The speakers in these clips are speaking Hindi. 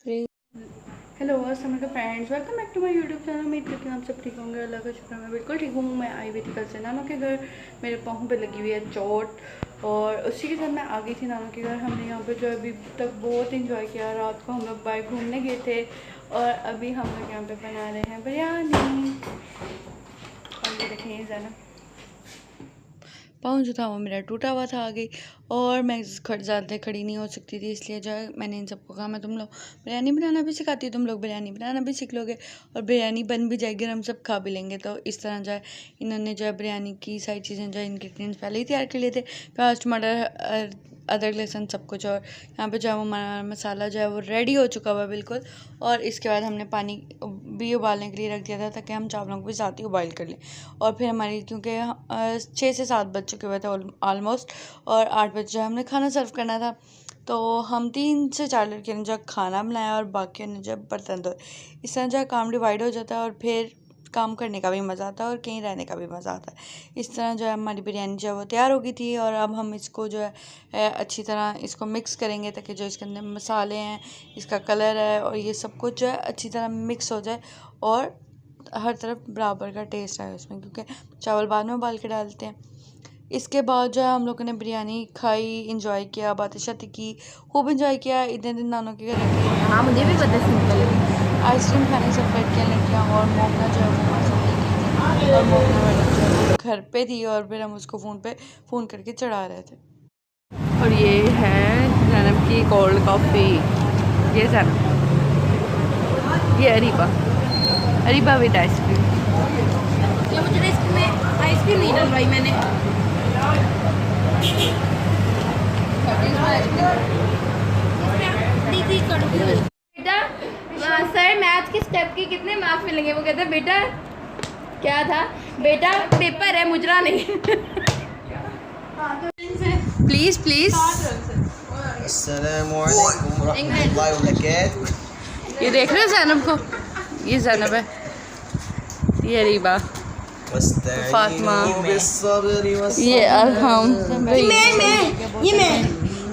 हेलो अस्सलाम friends, welcome back to my YouTube channel. उम्मीद करती हूँ आप सब ठीक होंगे। अल्लाह का शुक्र मैं बिल्कुल ठीक हूँ। मैं आई हुई थी कल से नानों के घर। मेरे पाँव पे लगी हुई है चोट और उसी के साथ मैं आ गई थी नानों के घर। हमने यहाँ पे जो अभी तक बहुत इंजॉय किया। रात को हम लोग बाहर घूमने गए थे और अभी हम लोग यहाँ पे बना रहे हैं बिरयानी। और ये देखें जाना पाँव जो था वो मेरा टूटा हुआ था आगे, और मैं ज़्यादा खड़ी नहीं हो सकती थी, इसलिए जो है मैंने इन सबको कहा मैं तुम लोग बिरयानी बनाना भी सिखाती हूँ, तुम लोग बिरयानी बनाना भी सीख लोगे और बिरयानी बन भी जाएगी और हम सब खा भी लेंगे। तो इस तरह जो है इन्होंने जो है बिरयानी की सारी चीज़ें जो है इंग्रेडिएंट्स पहले ही तैयार कर लिए थे। प्याज, टमाटर, अदरक, लहसुन सब कुछ। और यहाँ पे जो है वो मसाला जो है वो रेडी हो चुका हुआ बिल्कुल। और इसके बाद हमने पानी भी उबालने के लिए रख दिया था ताकि हम चावलों को भी साथ ही उबाल कर लें। और फिर हमारी क्योंकि 6 से 7 बज चुके हुए थे ऑलमोस्ट, और 8 बजे हमने खाना सर्व करना था। तो हम 3 से 4 लड़कियों ने जो खाना बनाया और बाकियों ने जो बर्तन धोए। इस तरह जो काम डिवाइड हो जाता है और फिर काम करने का भी मज़ा आता है और कहीं रहने का भी मज़ा आता है। इस तरह जो है हमारी बिरयानी जो है वो तैयार हो गई थी। और अब हम इसको जो है अच्छी तरह इसको मिक्स करेंगे ताकि जो इसके अंदर मसाले हैं, इसका कलर है और ये सब कुछ जो है अच्छी तरह मिक्स हो जाए और हर तरफ बराबर का टेस्ट आए उसमें, क्योंकि चावल बाद में उबाल के डालते हैं। इसके बाद जो है हम लोगों ने बिरयानी खाई, इंजॉय किया, बातें शातें की, खूब इंजॉय किया। इतने दिन नानों के घर रखे। हाँ, मुझे भी पता है सिंपल। आइसक्रीम खाने सब लड़कियाँ लड़कियाँ और मोमना जो है वो वहाँ से लेके थी और मोमना वाली जो है वो घर पे थी और फिर हम उसको फ़ोन करके चढ़ा रहे थे। और ये है जैनब की कोल्ड कॉफ़ी। ये जैनब, ये अरीबा, अरीबा विद आइसक्रीम। ये मुझे इसमें आइसक्रीम नहीं डलवाई मैंने। बेटा, सर मैथ के स्टेप के कितने मार्क्स मिलेंगे? वो कहते बेटा क्या था, बेटा पेपर है मुजरा नहीं। Please please. अस्सलामुअलैकुम रहमतुल्लाहि व बरकातहू। ये देख रहे हो जैनब को? ये जैनब है, ये अरीबा, फातिमा, ये अरहम।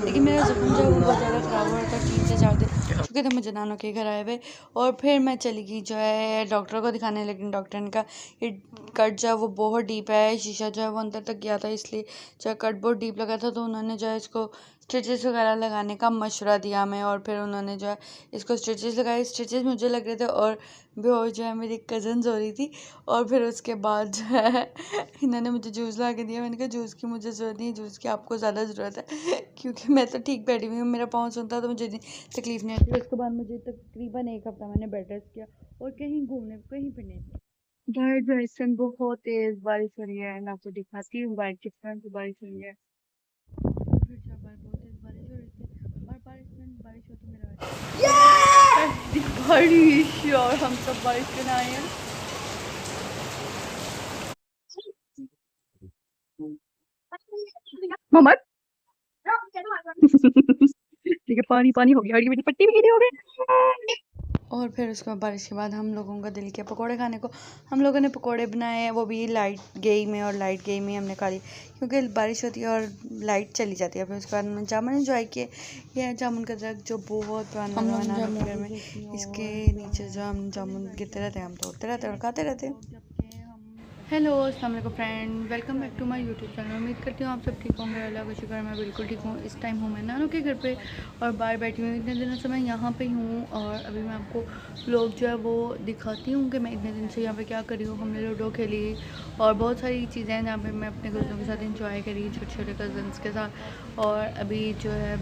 लेकिन मेरा ज़ुकाम जो है वो बहुत ज़्यादा ख़राब हो रहा था 3 से 4 दिन, चुके थे मुझे नानों के घर आए हुए। और फिर मैं चली गई जो है डॉक्टर को दिखाने, लेकिन डॉक्टर ने कहा ये कट जो है वो बहुत डीप है, शीशा जो है वो अंदर तक गया था, इसलिए जो है कट बहुत डीप लगा था। तो उन्होंने जो है इसको स्टिचेस वगैरह लगाने का मशवरा दिया हमें, और फिर उन्होंने जो है इसको स्टिचेस लगाए। स्टिचेस मुझे लग रहे थे और बेहोश जो है मेरी कज़न्स हो रही थी। और फिर उसके बाद जो है इन्होंने मुझे जूस ला के दिया। मैंने कहा जूस की मुझे ज़रूरत नहीं है, जूस की आपको ज़्यादा ज़रूरत है क्योंकि मैं तो ठीक बैठी हुई हूँ, मेरा पाँव सुनता तो मुझे तकलीफ़ नहीं होती। उसके बाद मुझे तकरीबन 1 हफ़्ता मैंने बेड रेस्ट किया और कहीं घूमने कहीं फिरने नहीं गई। बाहर जो है इस टाइम बहुत तेज़ बारिश हो रही है। मैं आपको दिखाती हूँ बाहर किस तरह से बारिश हो रही है। फिर जो बाहर बहुत तेज़ बारिश हो रही थी और बारिश हो तो मेरा बारिश, और हम सब बारिश में आए हैं। मोहम्मद ठीक है, पानी पानी हो गया और ये मेरी पट्टी भी गीली हो गई। और फिर उसके बारिश के बाद हम लोगों का दिल किया पकोड़े खाने को। हम लोगों ने पकोड़े बनाए, वो भी लाइट गई में, और लाइट गई में हमने खा ली क्योंकि बारिश होती है और लाइट चली जाती है। फिर उसके बाद हमने जामुन एंजॉय किए। यह है जामुन का दरख्त जो बहुत पुराना ज़माना है घर में। इसके नीचे जो हम जामुन गिरते रहते हैं, हम तोड़ते रहते हैं और खाते रहते हैं। हेलो अस्सलाम वालेकुम friend, welcome back to my YouTube channel. उम्मीद करती हूँ आप सब ठीक होंगे। अल्लाह का शुक्र मैं बिल्कुल ठीक हूँ। इस टाइम हूँ मैं नानों के घर पे और बाहर बैठी हूँ। इतने दिनों से मैं यहाँ पे हूँ और अभी मैं आपको लोग जो है वो दिखाती हूँ कि मैं इतने दिन से यहाँ पे क्या कर रही हूँ। हमने लूडो खेली और बहुत सारी चीज़ें हैं जहाँ पे मैं अपने कज़नों के साथ इंजॉय करी, छोटे छोटे कज़न्स के साथ। और अभी जो है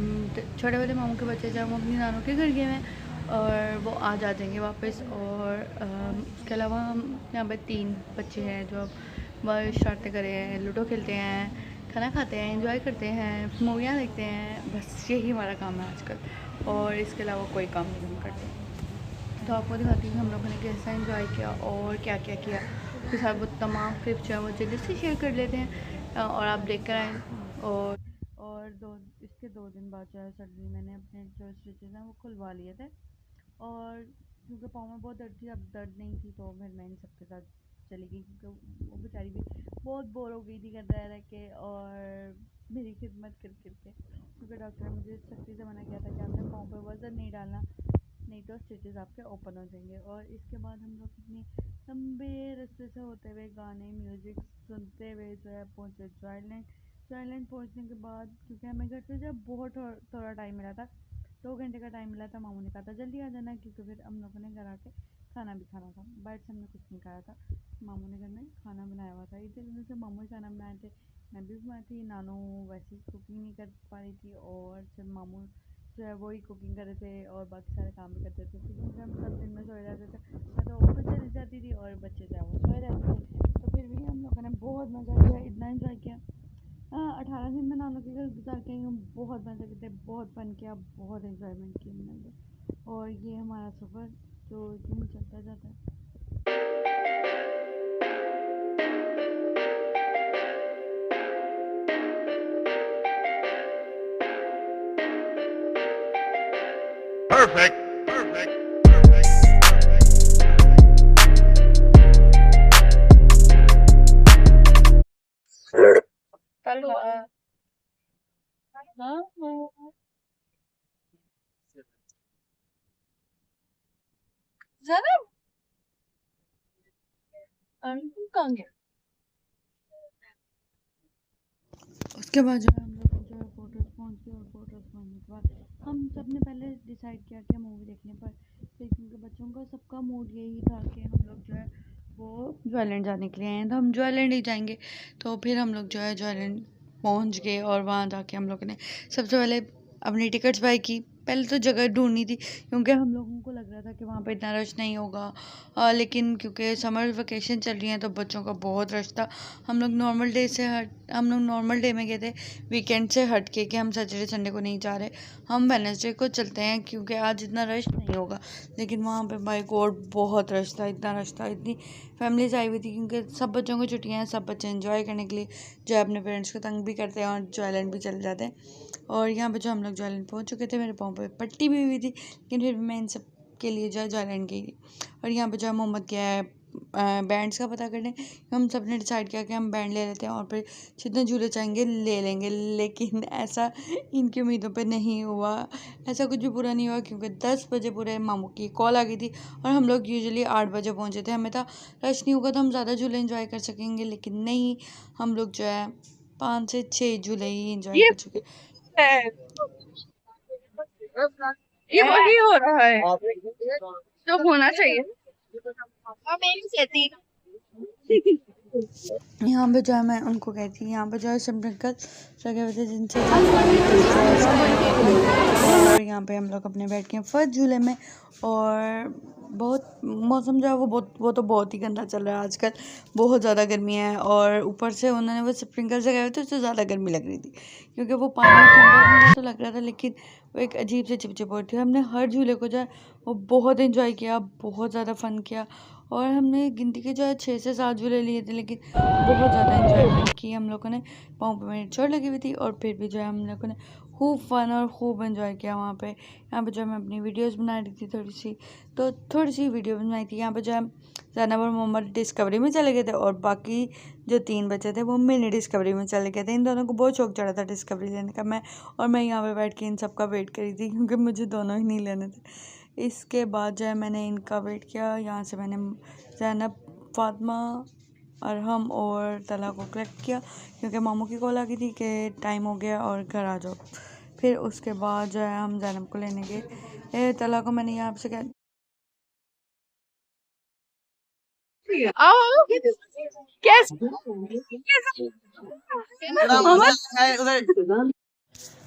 छोटे वाले मामू के बच्चे जो हैं वो अपनी नानों के घर गए हैं और वो आ जाएंगे वापस। और इसके अलावा हम यहाँ पे 3 बच्चे हैं जो अब बस शरारतें कर रहे हैं, लूडो खेलते हैं, खाना खाते हैं, एंजॉय करते हैं, मूवियाँ देखते हैं। बस यही हमारा काम है आजकल, और इसके अलावा कोई काम नहीं हम करते। तो आपको दिखाती हूँ हम लोगों ने कैसा एंजॉय किया और क्या क्या किया। उसके साथ वो तमाम क्लिप्स जो है वो जल्दी से शेयर कर लेते हैं और आप देख कर आएँ। और इसके 2 दिन बाद जो है सडनली मैंने अपने जो स्टिचेज़ हैं वो खुलवा लिए थे। और क्योंकि पाँव में बहुत दर्द थी, अब दर्द नहीं थी, तो फिर मैं इन सबके साथ चली गई क्योंकि वो बेचारी भी बहुत बोर हो गई थी घर रह के और मेरी खिदमत कर के, क्योंकि डॉक्टर ने मुझे सख्ती से मना किया था कि आपने पाँव पे वज़न नहीं डालना, नहीं नहीं तो स्टिचेस आपके ओपन हो जाएंगे। और इसके बाद हम लोग इतनी लंबे रास्ते से होते हुए गाने म्यूज़िक सुनते हुए जो है पहुँचे जॉयलैंड। जॉयलैंड पहुँचने के बाद क्योंकि हमें घर से जब बहुत थोड़ा टाइम मिला था, 2 घंटे का टाइम मिला था, मामू ने कहा था जल्दी आ जाना क्योंकि फिर हम लोगों ने घर आके खाना भी खाना था। बट हमने कुछ नहीं खाया था, मामू ने घर में खाना बनाया हुआ था। इतने दिनों से मामू ही खाना बनाए थे, मैं भी बनाई थी। नानू वैसे ही कुकिंग नहीं कर पा रही थी और सिर्फ मामू जो है वही कुकिंग कर रहे थे और बाकी सारे काम भी करते थे क्योंकि हम सब दिन में सोए रहते थे। मैं तो ऑफिस चली जाती थी और बच्चे जो है वो सोए रहते थे। तो फिर भी हम लोगों ने बहुत मज़ा किया, इतना इन्जॉय किया। 18 दिन में नानू के घर गुजार के हम बहुत मज़े करते, बहुत फन किया, बहुत इन्जॉयमेंट की हमने। और ये हमारा सफ़र जो यूँ चलता जाता है। Perfect. Perfect. Perfect. उसके बाद जो है हम लोग जो है फोटोज़ पहुँचे और फोटोज़ पहुँचने के बाद हम सब ने पहले डिसाइड किया कि मूवी देखने पर, फिर क्योंकि बच्चों का सबका मूड यही था कि हम लोग जो है वो जॉयलैंड जाने के लिए आए हैं तो हम जॉयलैंड ही जाएंगे। तो फिर हम लोग जो है जॉयलैंड पहुँच गए और वहाँ जाके हम लोगों ने सबसे पहले अपनी टिकट्स बाई की। पहले तो जगह ढूंढनी थी क्योंकि हम लोगों को लग रहा था कि वहाँ पे इतना रश नहीं होगा, लेकिन क्योंकि समर वेकेशन चल रही है तो बच्चों का बहुत रश था। हम लोग नॉर्मल डे में गए थे, वीकेंड से हट के कि हम सैटरडे संडे को नहीं जा रहे, हम वेडनेसडे को चलते हैं क्योंकि आज इतना रश नहीं होगा। लेकिन वहाँ पे बाय गॉड बहुत रश था, इतना रश था, इतनी फैमिलीज आई हुई थी क्योंकि सब बच्चों को छुट्टियाँ हैं, सब बच्चे एंजॉय करने के लिए जो है अपने पेरेंट्स को तंग भी करते हैं और जॉयलैंड भी चले जाते हैं। और यहाँ पे जो हम लोग जॉयलैंड पहुँच चुके थे, मेरे पाँव पे पट्टी भी हुई थी लेकिन फिर भी मैं इन सब के लिए जो है जॉयलैंड गई थी। और यहाँ पे जो है मोहम्मद गया है बैंड्स का पता करने। हम सब ने डिसाइड किया कि हम बैंड ले लेते हैं और फिर जितने झूले चाहेंगे ले लेंगे, लेकिन ऐसा इनकी उम्मीदों पे नहीं हुआ। ऐसा कुछ भी पूरा नहीं हुआ क्योंकि 10 बजे पूरे मामू की कॉल आ गई थी और हम लोग यूजुअली 8 बजे पहुँचे थे। हमें था रश नहीं होगा तो हम ज़्यादा झूले इंजॉय कर सकेंगे, लेकिन नहीं, हम लोग जो है 5 से 6 झूले ही इंजॉय कर चुके। ये वही हो रहा है जो होना चाहिए। यहाँ पे जो है मैं उनको कहती हूँ, यहाँ पे जो है स्प्रिंकल लगे हुए थे जिनसे और यहाँ पे हम लोग अपने बैठ के फर्स्ट झूले में। और बहुत मौसम जो है वो तो बहुत ही गंदा चल रहा है आजकल, बहुत ज़्यादा गर्मी है और ऊपर से उन्होंने वो स्प्रिंकल से गए हुए थे, उससे ज़्यादा गर्मी लग रही थी क्योंकि वो पानी ठंडा ठंडा तो लग रहा था लेकिन वो एक अजीब से चिपचिप हो रही थी। हमने हर झूले को जो है वो बहुत इंजॉय किया, बहुत ज़्यादा फन किया और हमने गिनती के जो है 6 से 7 झूले लिए थे लेकिन बहुत ज़्यादा इंजॉयमेंट की हम लोगों ने। पाँव पे मेरी चोट लगी हुई थी और फिर भी जो है हम लोगों ने खूब फन और खूब एंजॉय किया वहाँ पे। यहाँ पे जो है मैं अपनी वीडियोस बना रही थी थोड़ी सी वीडियो बनाई थी। यहाँ पे जो है ज़ैनब और मोहम्मद डिस्कवरी में चले गए थे और बाकी जो 3 बच्चे थे वो मिनी डिस्कवरी में चले गए थे। इन दोनों को बहुत शौक चढ़ा था डिस्कवरी लेने का, मैं यहाँ पे बैठ के इन सब का वेट करी थी क्योंकि मुझे दोनों ही नहीं लेने थे। इसके बाद जो है मैंने इनका वेट किया, यहाँ से मैंने ज़ैनब, फातिमा और हम और तला को कलेक्ट किया क्योंकि मामू की कॉल आ गई थी कि टाइम हो गया और घर आ जाओ। फिर उसके बाद जो है हम ज़ैनब को लेने गए। तला को मैंने यहाँ से कहा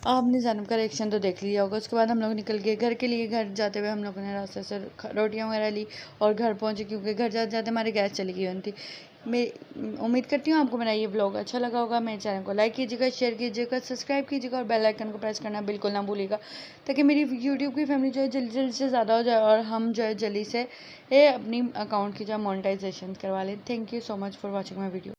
आपने ज़ैनब का रिएक्शन तो देख लिया होगा। उसके बाद हम लोग निकल गए घर के लिए। घर जाते हुए हम लोगों ने रास्ते से रोटियां वगैरह ली और घर पहुंचे क्योंकि घर जाते जाते हमारी गैस चली गई थी। मैं उम्मीद करती हूँ आपको मेरा ये ब्लॉग अच्छा लगा होगा। मेरे चैनल को लाइक कीजिएगा, शेयर कीजिएगा, सब्सक्राइब कीजिएगा और बेल आइकन को प्रेस करना बिल्कुल ना भूलिएगा ताकि मेरी यूट्यूब की फैमिली जो है जल्दी से ज़्यादा हो जाए और हम जो है जल्दी से अपनी अकाउंट की जो मोनेटाइजेशन करवा लें। Thank you so much for watching my video.